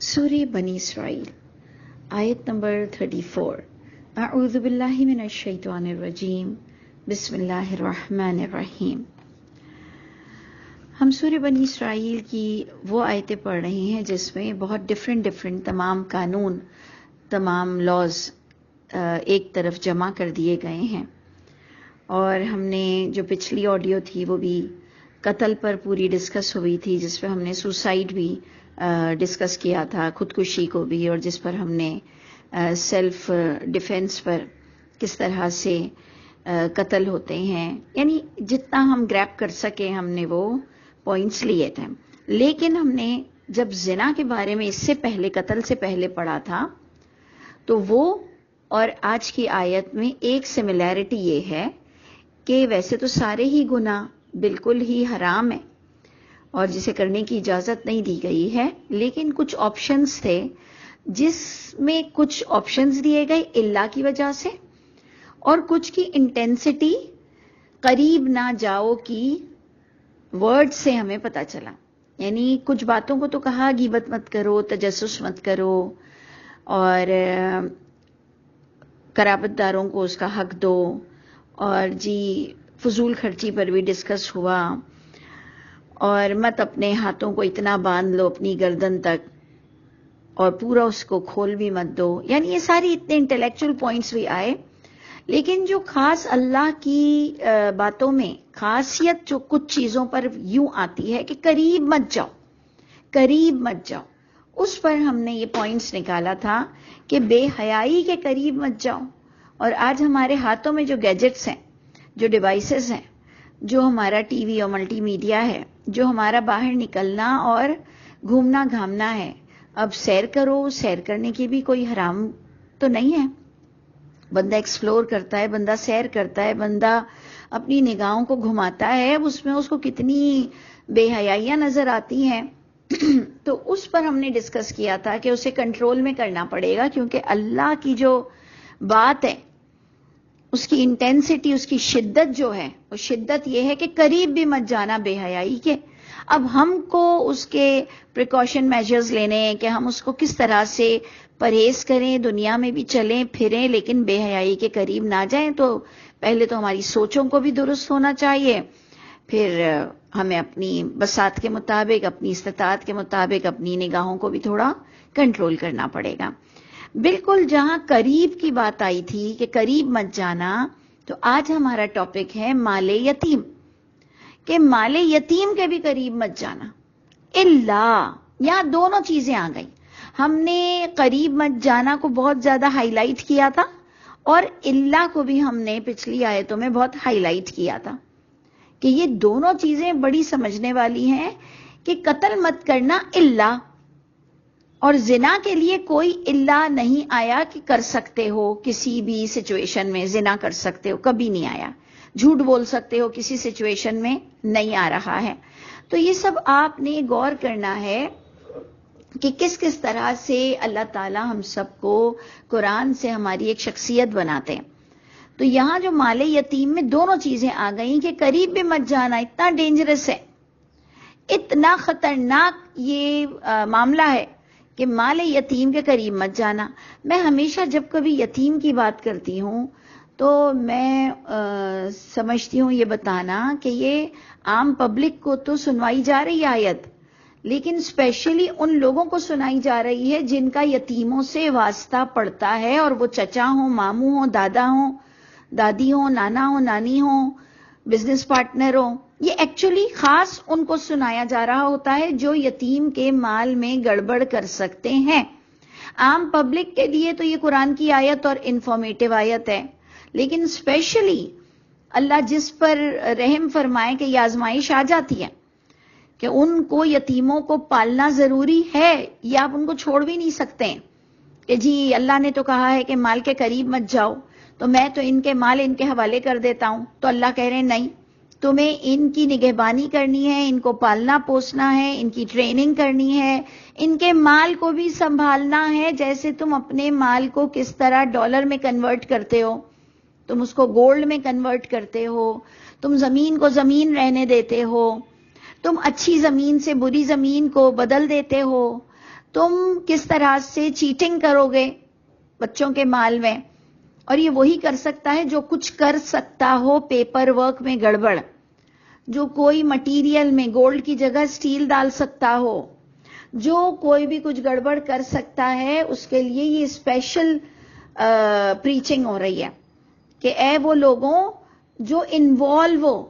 سورہ بنی اسرائیل آیت نمبر 34 اعوذ باللہ من الشیطان الرجیم بسم اللہ الرحمن الرحیم۔ ہم سورہ بنی اسرائیل کی وہ آیتیں پڑھ رہے ہیں جس میں بہت ڈفرینٹ تمام قانون، تمام لاز ایک طرف جمع کر دیے گئے ہیں، اور ہم نے جو پچھلی آڈیو تھی وہ بھی قتل پر پوری ڈسکس ہوئی تھی، جس پہ ہم نے سوسائڈ بھی ڈسکس کیا تھا، خودکشی کو بھی، اور جس پر ہم نے سیلف ڈیفینس پر کس طرح سے قتل ہوتے ہیں، یعنی جتنا ہم گریب کر سکے ہم نے وہ پوائنٹس لیے تھے۔ لیکن ہم نے جب زنا کے بارے میں اس سے پہلے، قتل سے پہلے پڑھا تھا، تو وہ اور آج کی آیت میں ایک سملیرٹی یہ ہے کہ ویسے تو سارے ہی گناہ بالکل ہی حرام ہیں اور جسے کرنے کی اجازت نہیں دی گئی ہے، لیکن کچھ آپشنز تھے جس میں کچھ آپشنز دیے گئے اللہ کی وجہ سے، اور کچھ کی انٹینسٹی قریب نہ جاؤ کی ورڈ سے ہمیں پتہ چلا۔ یعنی کچھ باتوں کو تو کہا غیبت مت کرو، تجسس مت کرو، اور قرابت داروں کو اس کا حق دو، اور جی فضول خرچی پر بھی ڈسکس ہوا، اور مت اپنے ہاتھوں کو اتنا باندھ لو اپنی گردن تک اور پورا اس کو کھول بھی مت دو، یعنی یہ ساری اتنے انٹلیکچوئل پوائنٹس بھی آئے۔ لیکن جو خاص اللہ کی باتوں میں خاصیت جو کچھ چیزوں پر یوں آتی ہے کہ قریب مت جاؤ، قریب مت جاؤ، اس پر ہم نے یہ پوائنٹس نکالا تھا کہ بے حیائی کے قریب مت جاؤ۔ اور آج ہمارے ہاتھوں میں جو گیجٹس ہیں، جو ڈیوائسز ہیں، جو ہمارا ٹی وی اور ملٹی میڈیا ہے، جو ہمارا باہر نکلنا اور گھومنا گھامنا ہے، اب سیر کرو، سیر کرنے کی بھی کوئی حرام تو نہیں ہے، بندہ ایکسپلور کرتا ہے، بندہ سیر کرتا ہے، بندہ اپنی نگاہوں کو گھماتا ہے، اب اس میں اس کو کتنی بے حیائیاں نظر آتی ہیں تو اس پر ہم نے ڈسکس کیا تھا کہ اسے کنٹرول میں کرنا پڑے گا، کیونکہ اللہ کی جو بات ہے اس کی انٹینسٹی، اس کی شدت جو ہے، وہ شدت یہ ہے کہ قریب بھی مت جانا بے حیائی کے۔ اب ہم کو اس کے پریکاشن میجرز لینے ہیں کہ ہم اس کو کس طرح سے پرہیز کریں، دنیا میں بھی چلیں پھریں لیکن بے حیائی کے قریب نہ جائیں۔ تو پہلے تو ہماری سوچوں کو بھی درست ہونا چاہیے، پھر ہمیں اپنی بساط کے مطابق، اپنی استطاعت کے مطابق اپنی نگاہوں کو بھی تھوڑا کنٹرول کرنا پڑے گا۔ بالکل جہاں قریب کی بات آئی تھی کہ قریب مت جانا، تو آج ہمارا ٹاپک ہے مال یتیم، کہ مال یتیم کے بھی قریب مت جانا۔ اللہ، یہاں دونوں چیزیں آ گئی۔ ہم نے قریب مت جانا کو بہت زیادہ ہائی لائٹ کیا تھا، اور اللہ کو بھی ہم نے پچھلی آیتوں میں بہت ہائی لائٹ کیا تھا کہ یہ دونوں چیزیں بڑی سمجھنے والی ہیں کہ قتل مت کرنا اللہ، اور زنا کے لیے کوئی اللہ نہیں آیا کہ کر سکتے ہو، کسی بھی سچویشن میں زنا کر سکتے ہو، کبھی نہیں آیا۔ جھوٹ بول سکتے ہو کسی سچویشن میں نہیں آ رہا ہے۔ تو یہ سب آپ نے غور کرنا ہے کہ کس کس طرح سے اللہ تعالی ہم سب کو قرآن سے ہماری ایک شخصیت بناتے ہیں۔ تو یہاں جو مال یتیم میں دونوں چیزیں آ گئیں کہ قریب بھی مت جانا، اتنا ڈینجرس ہے، اتنا خطرناک یہ معاملہ ہے کہ مال یتیم کے قریب مت جانا۔ میں ہمیشہ جب کبھی یتیم کی بات کرتی ہوں تو میں سمجھتی ہوں یہ بتانا کہ یہ عام پبلک کو تو سنوائی جا رہی ہے آیت، لیکن اسپیشلی ان لوگوں کو سنائی جا رہی ہے جن کا یتیموں سے واسطہ پڑتا ہے، اور وہ چچا ہوں، ماموں ہوں، دادا ہوں، دادی ہوں، نانا ہوں، نانی ہوں، بزنس پارٹنر ہوں۔ یہ ایکچولی خاص ان کو سنایا جا رہا ہوتا ہے جو یتیم کے مال میں گڑبڑ کر سکتے ہیں۔ عام پبلک کے لیے تو یہ قرآن کی آیت اور انفارمیٹیو آیت ہے، لیکن اسپیشلی اللہ جس پر رحم فرمائے کہ یہ آزمائش آ جاتی ہے کہ ان کو یتیموں کو پالنا ضروری ہے، یا آپ ان کو چھوڑ بھی نہیں سکتے کہ جی اللہ نے تو کہا ہے کہ مال کے قریب مت جاؤ، تو میں تو ان کے مال ان کے حوالے کر دیتا ہوں۔ تو اللہ کہہ رہے ہیں نہیں، تمہیں ان کی نگہبانی کرنی ہے، ان کو پالنا پوسنا ہے، ان کی ٹریننگ کرنی ہے، ان کے مال کو بھی سنبھالنا ہے، جیسے تم اپنے مال کو کس طرح ڈالر میں کنورٹ کرتے ہو، تم اس کو گولڈ میں کنورٹ کرتے ہو، تم زمین کو زمین رہنے دیتے ہو، تم اچھی زمین سے بری زمین کو بدل دیتے ہو، تم کس طرح سے چیٹنگ کرو گے بچوں کے مال میں. اور یہ وہی کر سکتا ہے جو کچھ کر سکتا ہو پیپر ورک میں گڑبڑ, جو کوئی مٹیریل میں گولڈ کی جگہ سٹیل ڈال سکتا ہو, جو کوئی بھی کچھ گڑبڑ کر سکتا ہے. اس کے لیے یہ اسپیشل پریچنگ ہو رہی ہے کہ اے وہ لوگوں جو انوالو ہو,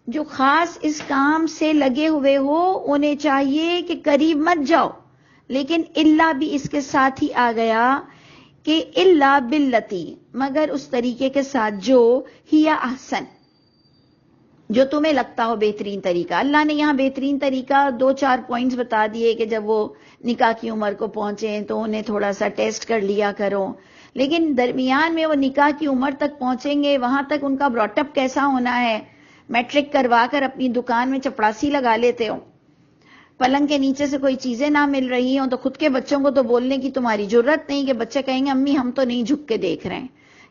جو خاص اس کام سے لگے ہوئے ہو, انہیں چاہیے کہ قریب مت جاؤ. لیکن اللہ بھی اس کے ساتھ ہی آ گیا کہ اللہ باللتی, مگر اس طریقے کے ساتھ جو ہی احسن, جو تمہیں لگتا ہو بہترین طریقہ. اللہ نے یہاں بہترین طریقہ 2-4 پوائنٹس بتا دیے کہ جب وہ نکاح کی عمر کو پہنچیں تو انہیں تھوڑا سا ٹیسٹ کر لیا کرو. لیکن درمیان میں وہ نکاح کی عمر تک پہنچیں گے, وہاں تک ان کا براٹ اپ کیسا ہونا ہے. میٹرک کروا کر اپنی دکان میں چپڑاسی لگا لیتے ہو, پلنگ کے نیچے سے کوئی چیزیں نہ مل رہی ہوں تو خود کے بچوں کو تو بولنے کی تمہاری ضرورت نہیں کہ بچے کہیں گے امی ہم تو نہیں جھک کے دیکھ رہے ہیں.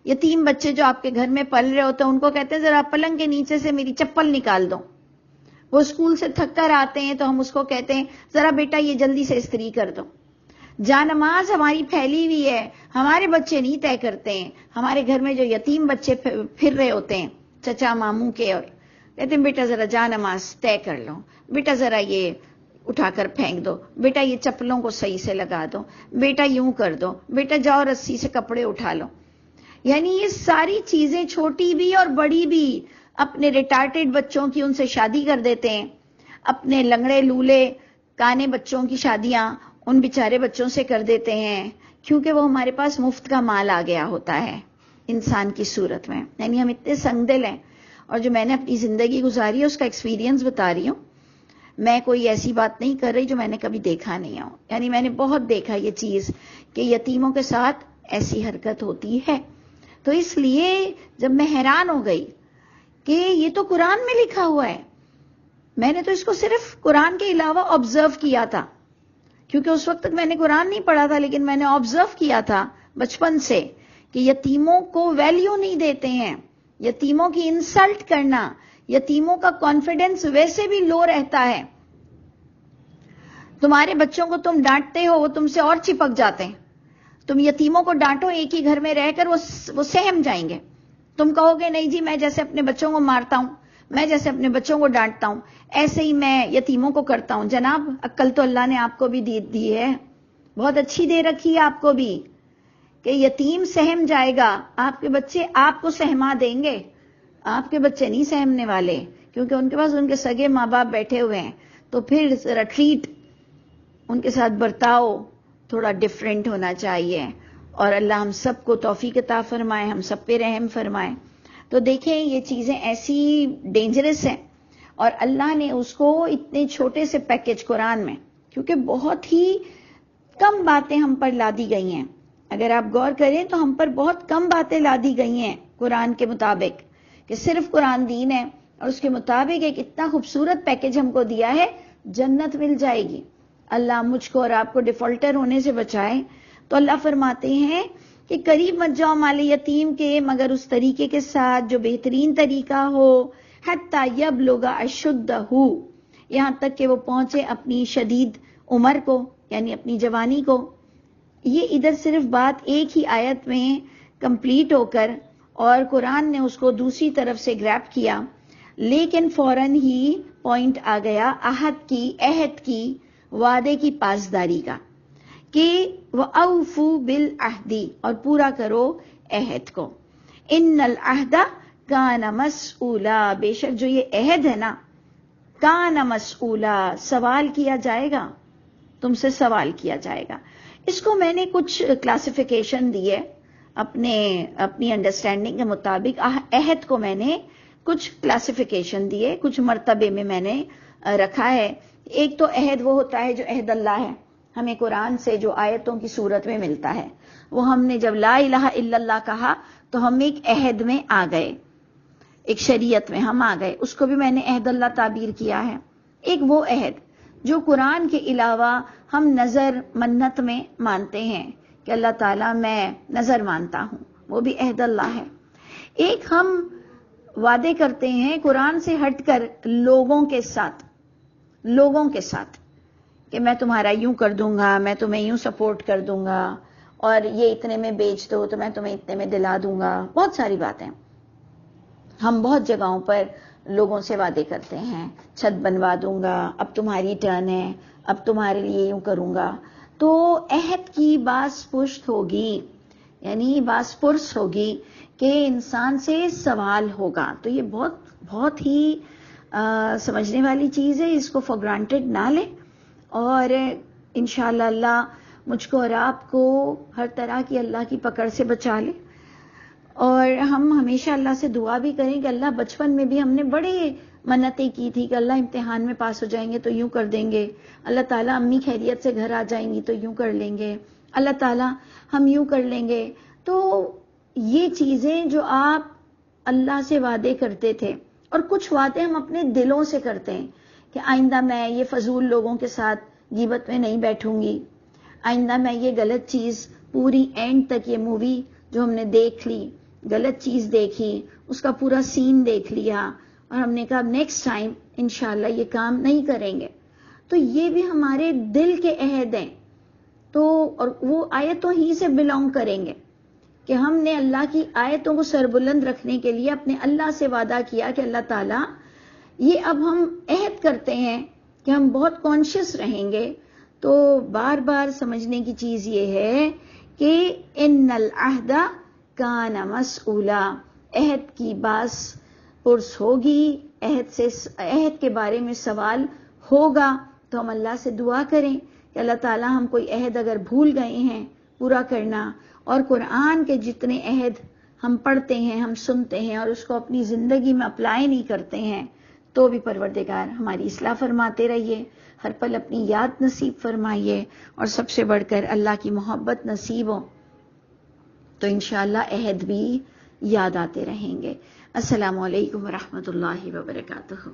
یتیم بچے جو آپ کے گھر میں پل رہے ہوتے ہیں ان کو کہتے ہیں ذرا پلنگ کے نیچے سے میری چپل نکال دو. وہ اسکول سے تھک کر آتے ہیں تو ہم اس کو کہتے ہیں ذرا بیٹا یہ جلدی سے استری کر دو. جانماز ہماری پھیلی ہوئی ہے, ہمارے بچے نہیں طے کرتے ہیں. ہمارے گھر میں جو یتیم بچے پھر رہے ہوتے ہیں چچا ماموں کے, اور کہتے ہیں بیٹا ذرا جانماز طے کر لو, بیٹا ذرا یہ اٹھا کر پھینک دو, بیٹا یہ چپلوں کو صحیح سے لگا دو, بیٹا یوں کر دو, بیٹا جاؤ رسی سے کپڑے اٹھا لو. یعنی یہ ساری چیزیں چھوٹی بھی اور بڑی بھی اپنے ریٹارڈڈ بچوں کی ان سے شادی کر دیتے ہیں. اپنے لنگڑے لولے کانے بچوں کی شادیاں ان بیچارے بچوں سے کر دیتے ہیں, کیونکہ وہ ہمارے پاس مفت کا مال آ گیا ہوتا ہے انسان کی صورت میں. یعنی ہم اتنے سنگ دل ہیں. اور جو میں نے اپنی زندگی گزاری ہے اس کا ایکسپیرینس بتا رہی ہوں. میں کوئی ایسی بات نہیں کر رہی جو میں نے کبھی دیکھا نہیں ہو. یعنی میں نے بہت دیکھا یہ چیز کہ یتیموں کے ساتھ ایسی حرکت ہوتی ہے. تو اس لیے جب میں حیران ہو گئی کہ یہ تو قرآن میں لکھا ہوا ہے, میں نے تو اس کو صرف قرآن کے علاوہ آبزرو کیا تھا, کیونکہ اس وقت تک میں نے قرآن نہیں پڑھا تھا, لیکن میں نے آبزرو کیا تھا بچپن سے کہ یتیموں کو ویلیو نہیں دیتے ہیں, یتیموں کی انسلٹ کرنا, یتیموں کا کانفیڈنس ویسے بھی لو رہتا ہے. تمہارے بچوں کو تم ڈانٹتے ہو وہ تم سے اور چپک جاتے ہیں. تم یتیموں کو ڈانٹو ایک ہی گھر میں رہ کر وہ سہم جائیں گے. تم کہو گے نہیں جی میں جیسے اپنے بچوں کو مارتا ہوں, میں جیسے اپنے بچوں کو ڈانٹتا ہوں ایسے ہی میں یتیموں کو کرتا ہوں. جناب عقل تو اللہ نے آپ کو بھی دی ہے, بہت اچھی دے رکھی ہے آپ کو بھی, کہ یتیم سہم جائے گا, آپ کے بچے آپ کو سہما دیں گے. آپ کے بچے نہیں سہمنے والے, کیونکہ ان کے پاس ان کے سگے ماں باپ بیٹھے ہوئے ہیں. تو پھر ذرا ٹریٹ, ان کے ساتھ برتاؤ تھوڑا ڈفرینٹ ہونا چاہیے. اور اللہ ہم سب کو توفیق عطا فرمائے, ہم سب پہ رحم فرمائے. تو دیکھیں یہ چیزیں ایسی ڈینجرس ہیں, اور اللہ نے اس کو اتنے چھوٹے سے پیکج قرآن میں, کیونکہ بہت ہی کم باتیں ہم پر لا دی گئی ہیں. اگر آپ غور کریں تو ہم پر بہت کم باتیں لا دی گئی ہیں قرآن کے مطابق, کہ صرف قرآن دین ہے, اور اس کے مطابق ایک اتنا خوبصورت پیکج ہم کو دیا ہے, جنت مل جائے گی. اللہ مجھ کو اور آپ کو ڈیفالٹر ہونے سے بچائے. تو اللہ فرماتے ہیں کہ قریب مت جاؤ مال یتیم کے مگر اس طریقے کے ساتھ جو بہترین طریقہ ہو, حتی یبلغ اشدہ, یہاں تک کہ وہ پہنچے اپنی شدید عمر کو, یعنی اپنی جوانی کو. یہ ادھر صرف بات ایک ہی آیت میں کمپلیٹ ہو کر, اور قرآن نے اس کو دوسری طرف سے گریب کیا, لیکن فوراً ہی پوائنٹ آ گیا عہد کی, وعدے کی پاسداری کا, کہ وَأَوْفُوا بِالْعَهْدِ, اور پورا کرو عہد کو. ان العہد کان مسئولا, بے شک جو یہ عہد ہے نا, کان مسئولا, سوال کیا جائے گا, تم سے سوال کیا جائے گا. اس کو میں نے کچھ کلاسیفیکیشن دی ہے اپنی انڈرسٹینڈنگ کے مطابق. عہد کو میں نے کچھ کلاسیفیکیشن دی ہے, کچھ مرتبے میں میں نے رکھا ہے. ایک تو عہد وہ ہوتا ہے جو عہد اللہ ہے, ہمیں قرآن سے جو آیتوں کی صورت میں ملتا ہے. وہ ہم نے جب لا الہ الا اللہ کہا تو ہم ایک عہد میں آ گئے, ایک شریعت میں ہم آ گئے, اس کو بھی میں نے عہد اللہ تعبیر کیا ہے. ایک وہ عہد جو قرآن کے علاوہ ہم نظر منت میں مانتے ہیں کہ اللہ تعالیٰ میں نظر مانتا ہوں, وہ بھی عہد اللہ ہے. ایک ہم وعدے کرتے ہیں قرآن سے ہٹ کر لوگوں کے ساتھ کہ میں تمہارا یوں کر دوں گا، میں تمہیں یوں سپورٹ کر دوں گا، اور یہ اتنے میں بیچ دو تو میں تمہیں اتنے میں دلا دوں گا. بہت ساری باتیں ہم بہت جگہوں پر لوگوں سے وعدے کرتے ہیں، چھت بنوا دوں گا، اب تمہاری ٹرن ہے، اب تمہارے لیے یوں کروں گا. تو عہد کی باز پشت ہوگی، یعنی باز پرس ہوگی کہ انسان سے سوال ہوگا. تو یہ بہت بہت ہی سمجھنے والی چیز ہے، اس کو فار گرانٹیڈ نہ لیں. اور انشاءاللہ اللہ مجھ کو اور آپ کو ہر طرح کی اللہ کی پکڑ سے بچا لے. اور ہم ہمیشہ اللہ سے دعا بھی کریں کہ اللہ، بچپن میں بھی ہم نے بڑے منتیں کی تھی کہ اللہ امتحان میں پاس ہو جائیں گے تو یوں کر دیں گے، اللہ تعالیٰ امی خیریت سے گھر آ جائیں گی تو یوں کر لیں گے، اللہ تعالیٰ ہم یوں کر لیں گے. تو یہ چیزیں جو آپ اللہ سے وعدے کرتے تھے، اور کچھ وعدے ہم اپنے دلوں سے کرتے ہیں کہ آئندہ میں یہ فضول لوگوں کے ساتھ غیبت میں نہیں بیٹھوں گی، آئندہ میں یہ غلط چیز پوری اینڈ تک، یہ مووی جو ہم نے دیکھ لی، غلط چیز دیکھی، اس کا پورا سین دیکھ لیا، اور ہم نے کہا نیکسٹ ٹائم انشاءاللہ یہ کام نہیں کریں گے. تو یہ بھی ہمارے دل کے عہد ہیں. تو اور وہ آیتوں ہی سے بلونگ کریں گے کہ ہم نے اللہ کی آیتوں کو سربلند رکھنے کے لیے اپنے اللہ سے وعدہ کیا کہ اللہ تعالیٰ یہ اب ہم عہد کرتے ہیں کہ ہم بہت کانشیس رہیں گے. تو بار بار سمجھنے کی چیز یہ ہے کہ ان العہد کان مسئولا، عہد کی باز پرس ہوگی، عہد کے بارے میں سوال ہوگا. تو ہم اللہ سے دعا کریں کہ اللہ تعالیٰ ہم کوئی عہد اگر بھول گئے ہیں پورا کرنا، اور قرآن کے جتنے عہد ہم پڑھتے ہیں، ہم سنتے ہیں، اور اس کو اپنی زندگی میں اپلائی نہیں کرتے ہیں، تو بھی پروردگار ہماری اصلاح فرماتے رہیے، ہر پل اپنی یاد نصیب فرمائیے، اور سب سے بڑھ کر اللہ کی محبت نصیب ہو تو انشاءاللہ عہد بھی یاد آتے رہیں گے. السلام علیکم ورحمۃ اللہ وبرکاتہ.